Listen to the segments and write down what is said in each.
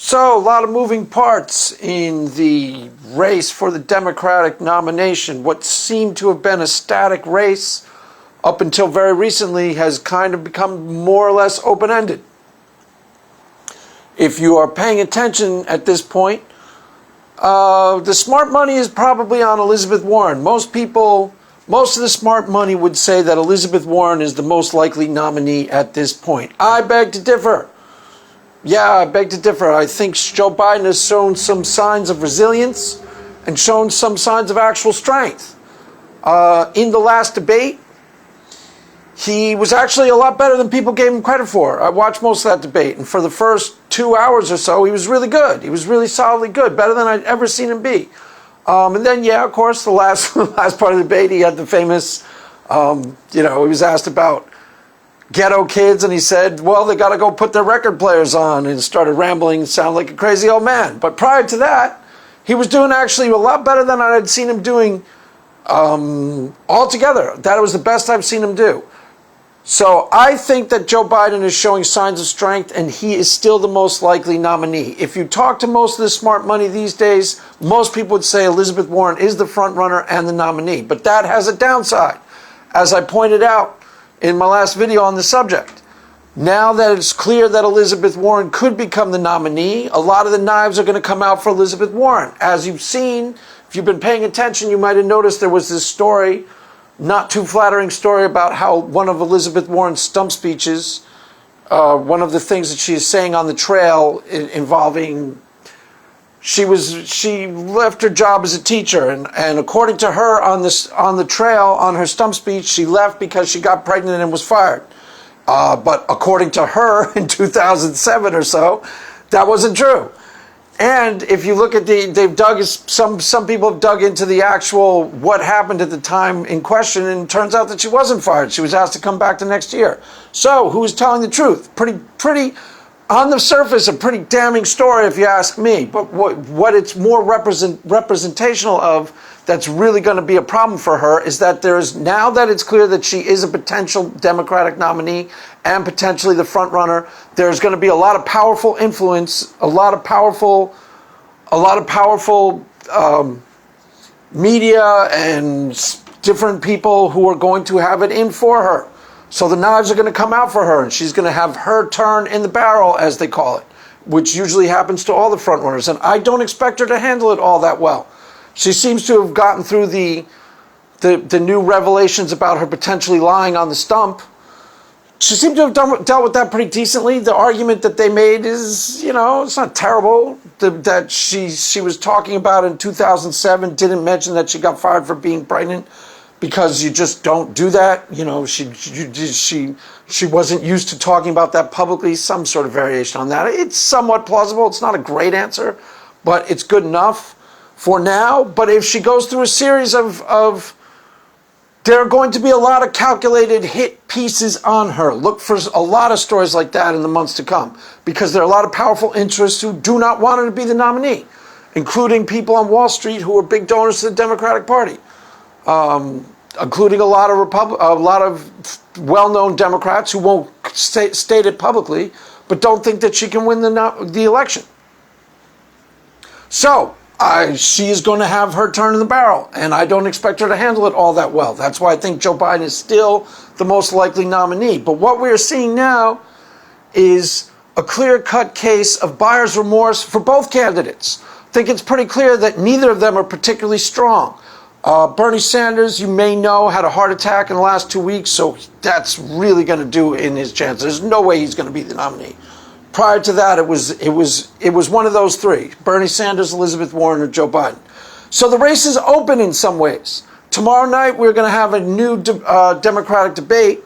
So, a lot of moving parts in the race for the Democratic nomination. What seemed to have been a static race up until very recently has kind of become more or less open-ended. If you are paying attention at this point, the smart money is probably on Elizabeth Warren. Most of the smart money would say that Elizabeth Warren is the most likely nominee at this point. I beg to differ. Yeah, I beg to differ. I think Joe Biden has shown some signs of resilience and shown some signs of actual strength. In the last debate, he was actually a lot better than people gave him credit for. I watched most of that debate, and for the first 2 hours or so, he was really good. He was really solidly good, better than I'd ever seen him be. And then, yeah, of course, the last part of the debate, he had the famous, he was asked about ghetto kids, and he said, well, they got to go put their record players on, and started rambling and sounded like a crazy old man. But prior to that, he was doing actually a lot better than I had seen him doing altogether. That was the best I've seen him do. So I think that Joe Biden is showing signs of strength, and he is still the most likely nominee. If you talk to most of the smart money these days, most people would say Elizabeth Warren is the front runner and the nominee. But that has a downside, as I pointed out in my last video on the subject. Now that it's clear that Elizabeth Warren could become the nominee, a lot of the knives are going to come out for Elizabeth Warren. As you've seen, if you've been paying attention, you might have noticed there was this story, not too flattering story, about how one of Elizabeth Warren's stump speeches, one of the things that she is saying on the trail involving, she left her job as a teacher, and according to her on the trail, on her stump speech, she left because she got pregnant and was fired. But according to her in 2007 or so, that wasn't true. And if you look at some people have dug into the actual what happened at the time in question, and it turns out that she wasn't fired. She was asked to come back the next year. So who is telling the truth? Pretty on the surface, a pretty damning story if you ask me. But what it's more representational of, that's really going to be a problem for her, is that now that it's clear that she is a potential Democratic nominee and potentially the front runner, there's going to be a lot of powerful influence, a lot of powerful media and different people who are going to have it in for her. So the knives are going to come out for her, and she's going to have her turn in the barrel, as they call it, which usually happens to all the front runners. And I don't expect her to handle it all that well. She seems to have gotten through the new revelations about her potentially lying on the stump. She seemed to have dealt with that pretty decently. The argument that they made is, it's not terrible. That she was talking about in 2007, didn't mention that she got fired for being pregnant, because you just don't do that. She wasn't used to talking about that publicly, some sort of variation on that. It's somewhat plausible. It's not a great answer, but it's good enough for now. But if she goes through a series of there are going to be a lot of calculated hit pieces on her. Look for a lot of stories like that in the months to come, because there are a lot of powerful interests who do not want her to be the nominee, including people on Wall Street who are big donors to the Democratic Party, including a lot of well-known Democrats who won't state it publicly, but don't think that she can win the election. So she is going to have her turn in the barrel, and I don't expect her to handle it all that well. That's why I think Joe Biden is still the most likely nominee. But what we're seeing now is a clear-cut case of buyer's remorse for both candidates. I think it's pretty clear that neither of them are particularly strong. Bernie Sanders, you may know, had a heart attack in the last 2 weeks, so that's really going to do in his chance. There's no way he's going to be the nominee. Prior to that, it was one of those three: Bernie Sanders, Elizabeth Warren, or Joe Biden. So the race is open in some ways. Tomorrow night, we're going to have a new Democratic debate,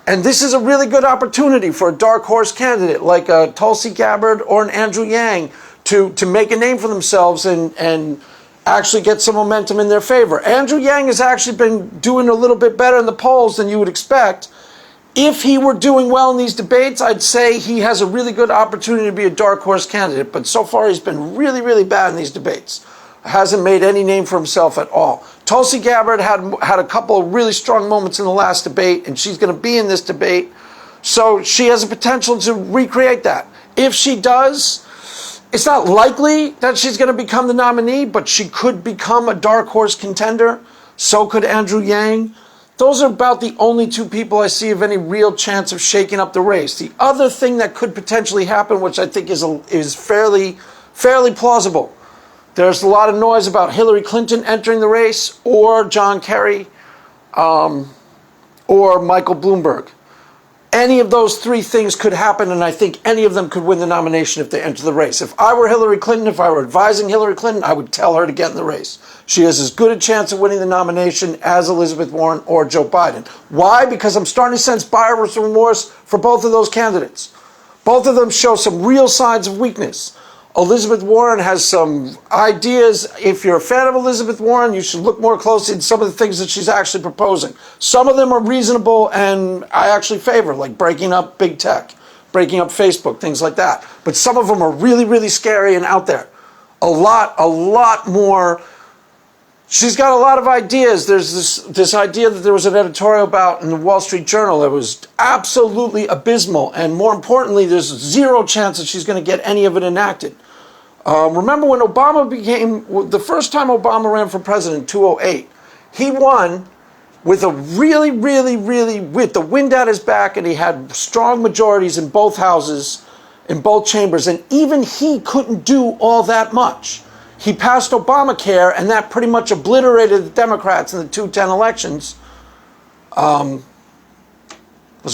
and this is a really good opportunity for a dark horse candidate like a Tulsi Gabbard or an Andrew Yang to make a name for themselves and actually get some momentum in their favor. Andrew Yang has actually been doing a little bit better in the polls than you would expect. If he were doing well in these debates, I'd say he has a really good opportunity to be a dark horse candidate. But so far, he's been really, really bad in these debates. Hasn't made any name for himself at all. Tulsi Gabbard had a couple of really strong moments in the last debate, and she's going to be in this debate. So she has a potential to recreate that. If she does, It's not likely that she's going to become the nominee, but she could become a dark horse contender. So could Andrew Yang. Those are about the only two people I see of any real chance of shaking up the race. The other thing that could potentially happen, which I think is fairly plausible, there's a lot of noise about Hillary Clinton entering the race, or John Kerry, or Michael Bloomberg. Any of those three things could happen, and I think any of them could win the nomination if they enter the race. If I were Hillary Clinton, if I were advising Hillary Clinton, I would tell her to get in the race. She has as good a chance of winning the nomination as Elizabeth Warren or Joe Biden. Why? Because I'm starting to sense buyer's remorse for both of those candidates. Both of them show some real signs of weakness. Elizabeth Warren has some ideas. If you're a fan of Elizabeth Warren, you should look more closely at some of the things that she's actually proposing. Some of them are reasonable and I actually favor, like breaking up big tech, breaking up Facebook, things like that. But some of them are really, really scary and out there. A lot more. She's got a lot of ideas. There's this idea that there was an editorial about in the Wall Street Journal that was absolutely abysmal. And more importantly, there's zero chance that she's going to get any of it enacted. Remember when the first time Obama ran for president in 2008, he won with with the wind at his back, and he had strong majorities in both houses, in both chambers, and even he couldn't do all that much. He passed Obamacare, and that pretty much obliterated the Democrats in the 2010 elections. Was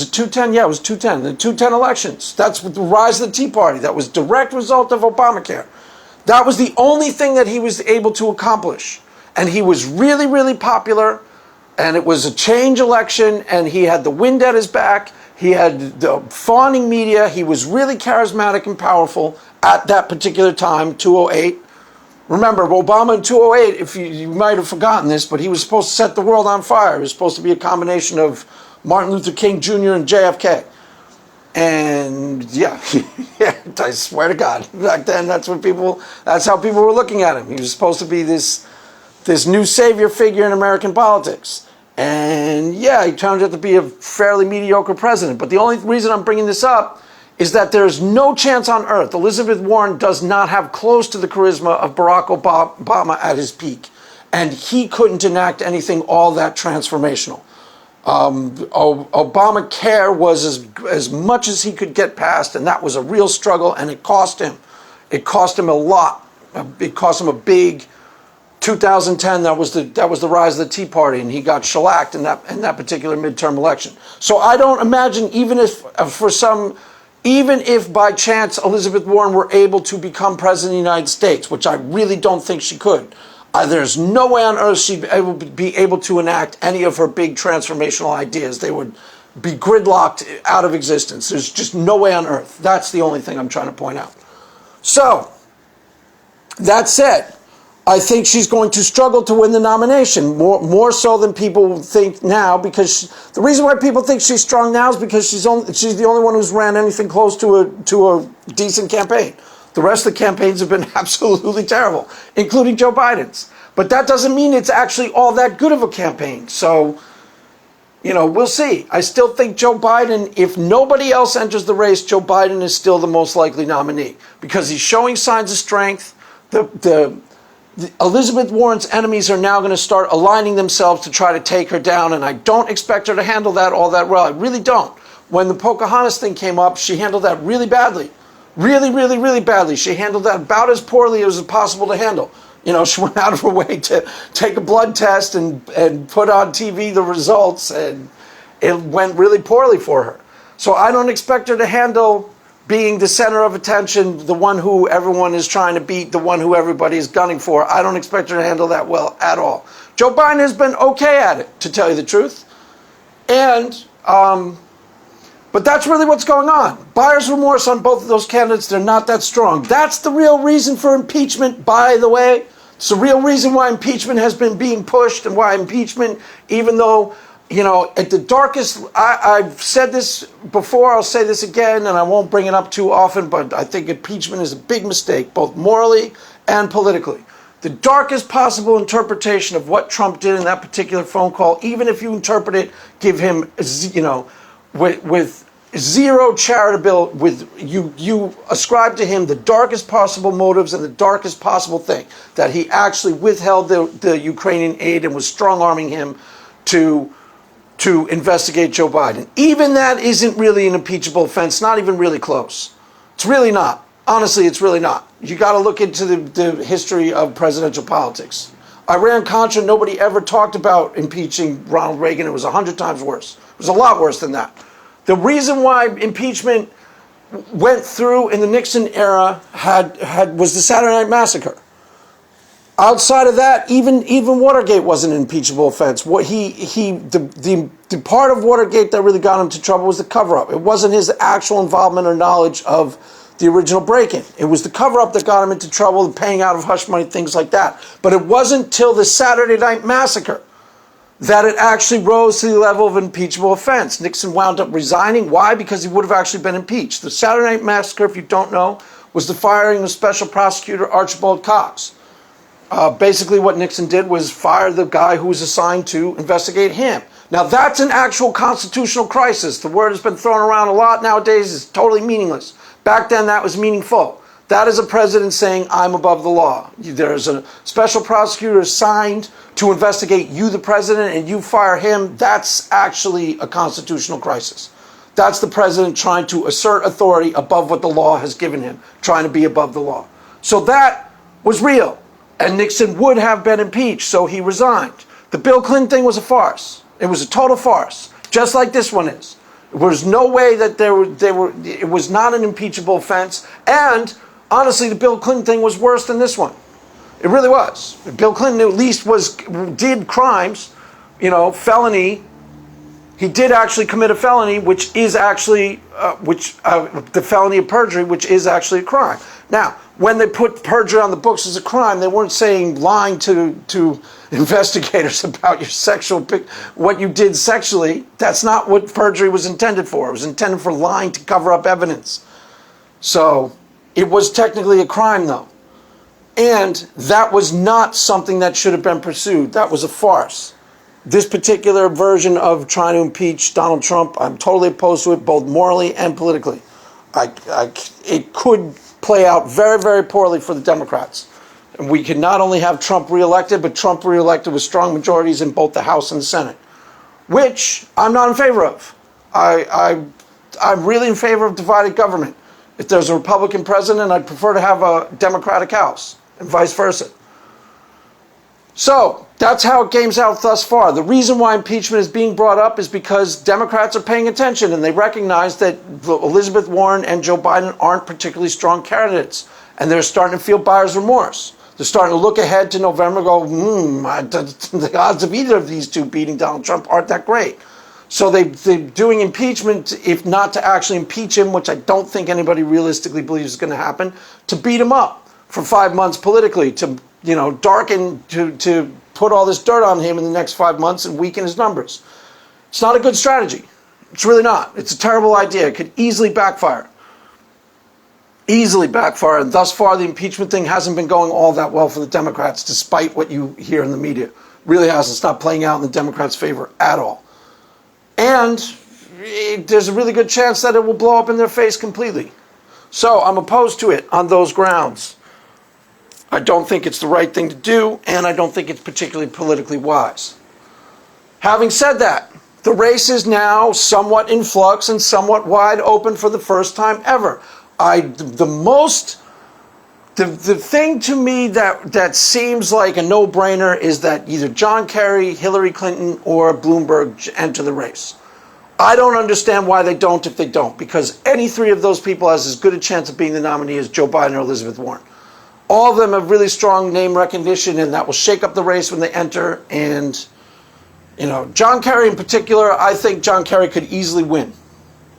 it 2010? Yeah, it was 2010. The 2010 elections. That's the rise of the Tea Party. That was direct result of Obamacare. That was the only thing that he was able to accomplish. And he was really, really popular. And it was a change election. And he had the wind at his back. He had the fawning media. He was really charismatic and powerful at that particular time, 2008. Remember, Obama in 2008, if you might have forgotten this, but he was supposed to set the world on fire. It was supposed to be a combination of Martin Luther King Jr. and JFK. And yeah, I swear to God, back then that's how people were looking at him. He was supposed to be this new savior figure in American politics. And yeah, he turned out to be a fairly mediocre president. But the only reason I'm bringing this up is that there's no chance on earth Elizabeth Warren does not have close to the charisma of Barack Obama at his peak. And he couldn't enact anything all that transformational. Obamacare was as much as he could get past, and that was a real struggle, and it cost him. It cost him a lot. It cost him a big 2010. That was the rise of the Tea Party, and he got shellacked in that particular midterm election. So I don't imagine, even if by chance Elizabeth Warren were able to become president of the United States, which I really don't think she could, there's no way on earth she'd be able to enact any of her big transformational ideas. They would be gridlocked out of existence. There's just no way on earth. That's the only thing I'm trying to point out. So, that said, I think she's going to struggle to win the nomination, more so than people think now, because the reason why people think she's strong now is because she's the only one who's ran anything close to a decent campaign. The rest of the campaigns have been absolutely terrible, including Joe Biden's. But that doesn't mean it's actually all that good of a campaign. So, we'll see. I still think Joe Biden, if nobody else enters the race, Joe Biden is still the most likely nominee because he's showing signs of strength. The Elizabeth Warren's enemies are now going to start aligning themselves to try to take her down, and I don't expect her to handle that all that well. I really don't. When the Pocahontas thing came up, she handled that really badly. Really, really, really badly. She handled that about as poorly as it was possible to handle. She went out of her way to take a blood test and put on TV the results, and it went really poorly for her. So I don't expect her to handle being the center of attention, the one who everyone is trying to beat, the one who everybody is gunning for. I don't expect her to handle that well at all. Joe Biden has been okay at it, to tell you the truth. But that's really what's going on. Buyer's remorse on both of those candidates, they're not that strong. That's the real reason for impeachment, by the way. It's the real reason why impeachment has been being pushed, and why impeachment, even though, at the darkest, I've said this before, I'll say this again, and I won't bring it up too often, but I think impeachment is a big mistake, both morally and politically. The darkest possible interpretation of what Trump did in that particular phone call, even if you interpret it, give him, with zero charitable with you ascribe to him the darkest possible motives and the darkest possible thing, that he actually withheld the Ukrainian aid and was strong-arming him to investigate Joe Biden. Even that isn't really an impeachable offense, not even really close. It's really not. Honestly, it's really not. You got to look into the history of presidential politics. Iran-Contra, nobody ever talked about impeaching Ronald Reagan. It was 100 times worse. It was a lot worse than that. The reason why impeachment went through in the Nixon era was the Saturday Night Massacre. Outside of that, even Watergate wasn't an impeachable offense. What the part of Watergate that really got him into trouble was the cover-up. It wasn't his actual involvement or knowledge of the original break-in. It was the cover-up that got him into trouble, the paying out of hush money, things like that. But it wasn't till the Saturday Night Massacre that it actually rose to the level of an impeachable offense. Nixon wound up resigning. Why? Because he would have actually been impeached. The Saturday Night Massacre, if you don't know, was the firing of Special Prosecutor Archibald Cox. Basically what Nixon did was fire the guy who was assigned to investigate him. Now that's an actual constitutional crisis. The word has been thrown around a lot nowadays. It's totally meaningless. Back then that was meaningful. That is a president saying, I'm above the law. There's a special prosecutor assigned to investigate you, the president, and you fire him. That's actually a constitutional crisis. That's the president trying to assert authority above what the law has given him, trying to be above the law. So that was real. And Nixon would have been impeached, so he resigned. The Bill Clinton thing was a farce. It was a total farce, just like this one is. There was no way that it was not an impeachable offense. And honestly, the Bill Clinton thing was worse than this one. It really was. Bill Clinton at least did crimes, felony. He did actually commit a felony, which is actually the felony of perjury, which is actually a crime. Now, when they put perjury on the books as a crime, they weren't saying lying to investigators about your what you did sexually. That's not what perjury was intended for. It was intended for lying to cover up evidence. So it was technically a crime, though. And that was not something that should have been pursued. That was a farce. This particular version of trying to impeach Donald Trump, I'm totally opposed to it, both morally and politically. It could play out very, very poorly for the Democrats. And we could not only have Trump reelected, but Trump reelected with strong majorities in both the House and the Senate, which I'm not in favor of. I'm really in favor of divided government. If there's a Republican president, I'd prefer to have a Democratic House, and vice versa. So that's how it games out thus far. The reason why impeachment is being brought up is because Democrats are paying attention and they recognize that Elizabeth Warren and Joe Biden aren't particularly strong candidates. And they're starting to feel buyer's remorse. They're starting to look ahead to November and go, the odds of either of these two beating Donald Trump aren't that great. So they're doing impeachment, if not to actually impeach him, which I don't think anybody realistically believes is going to happen, to beat him up for 5 months politically, to darken, to put all this dirt on him in the next 5 months and weaken his numbers. It's not a good strategy. It's really not. It's a terrible idea. It could easily backfire. Easily backfire. And thus far, the impeachment thing hasn't been going all that well for the Democrats, despite what you hear in the media. It really hasn't. It's not playing out in the Democrats' favor at all. And there's a really good chance that it will blow up in their face completely. So I'm opposed to it on those grounds. I don't think it's the right thing to do, and I don't think it's particularly politically wise. Having said that, the race is now somewhat in flux and somewhat wide open for the first time ever. The thing to me that seems like a no-brainer is that either John Kerry, Hillary Clinton, or Bloomberg enter the race. I don't understand why they don't if they don't, because any three of those people has as good a chance of being the nominee as Joe Biden or Elizabeth Warren. All of them have really strong name recognition, and that will shake up the race when they enter. And, John Kerry in particular, I think John Kerry could easily win.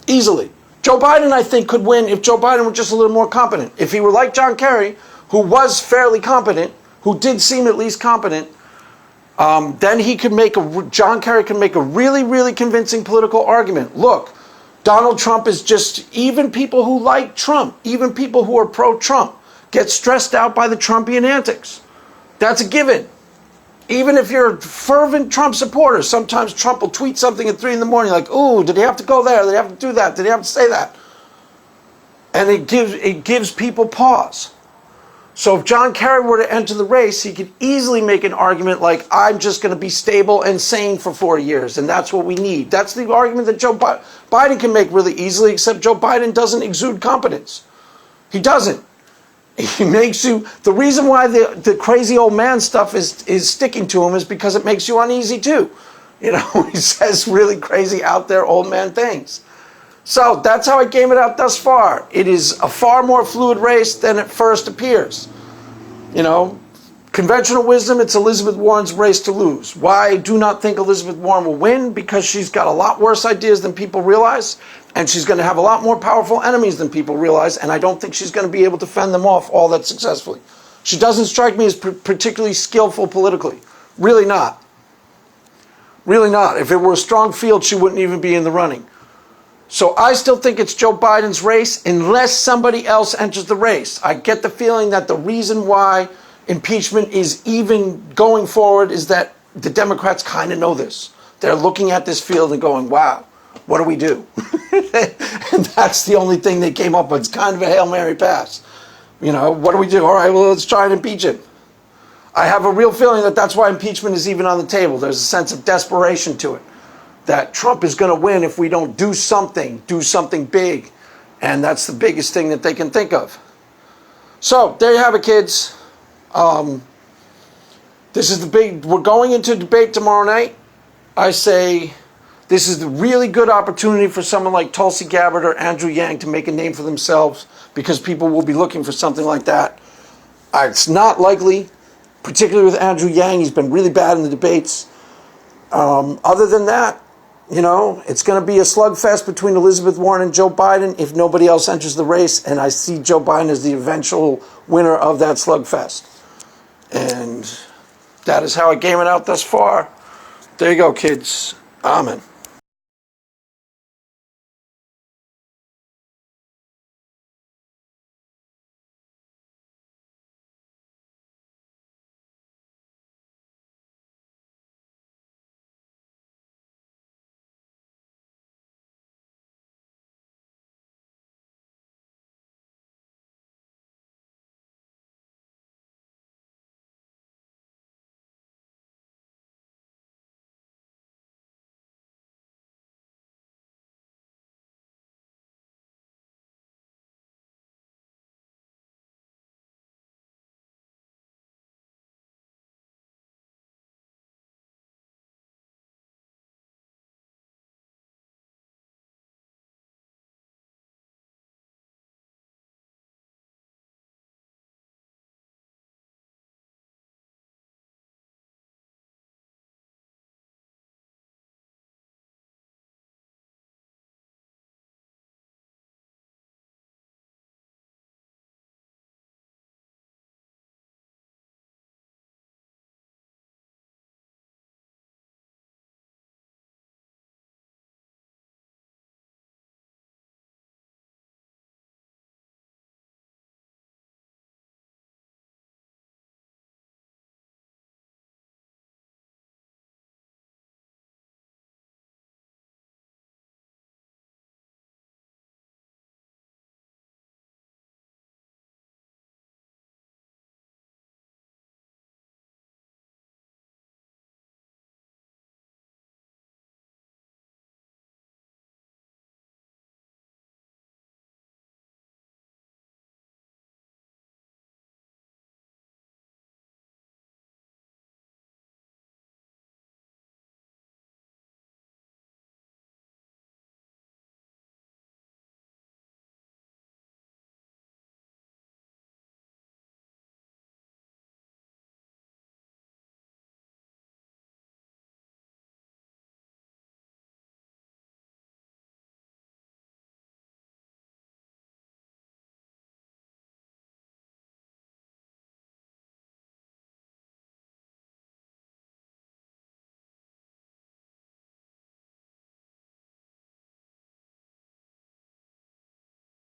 Easily. Joe Biden, I think, could win if Joe Biden were just a little more competent. If he were like John Kerry, who was fairly competent, who did seem at least competent, then John Kerry could make a really, really convincing political argument. Look, Donald Trump is just, even people who like Trump, even people who are pro-Trump, get stressed out by the Trumpian antics. That's a given. Even if you're a fervent Trump supporter, sometimes Trump will tweet something at 3 in the morning like, ooh, did he have to go there? Did he have to do that? Did he have to say that? And it gives people pause. So if John Kerry were to enter the race, he could easily make an argument like, I'm just going to be stable and sane for 4 years, and that's what we need. That's the argument that Joe Biden can make really easily, except Joe Biden doesn't exude competence. He doesn't. He makes you, the reason why the crazy old man stuff is sticking to him is because it makes you uneasy too. You know, he says really crazy out there old man things. So that's how I game it out thus far. It is a far more fluid race than it first appears. You know, conventional wisdom, it's Elizabeth Warren's race to lose. Why I do not think Elizabeth Warren will win? Because she's got a lot worse ideas than people realize, and she's going to have a lot more powerful enemies than people realize, and I don't think she's going to be able to fend them off all that successfully. She doesn't strike me as particularly skillful politically. Really not. Really not. If it were a strong field, she wouldn't even be in the running. So I still think it's Joe Biden's race unless somebody else enters the race. I get the feeling that the reason why impeachment is even going forward is that the Democrats kind of know this. They're looking at this field and going, wow, what do we do? And that's the only thing they came up with. It's kind of a Hail Mary pass. You know, what do we do? All right, well, let's try and impeach him. I have a real feeling that that's why impeachment is even on the table. There's a sense of desperation to it. That Trump is going to win if we don't do something big. And that's the biggest thing that they can think of. So, there you have it, kids. This is the big, we're going into debate tomorrow night. I say this is the really good opportunity for someone like Tulsi Gabbard or Andrew Yang to make a name for themselves because people will be looking for something like that. It's not likely, particularly with Andrew Yang. He's been really bad in the debates. Other than that, you know, it's going to be a slugfest between Elizabeth Warren and Joe Biden if nobody else enters the race, and I see Joe Biden as the eventual winner of that slugfest. And that is how I game it out thus far. There you go, kids. Amen.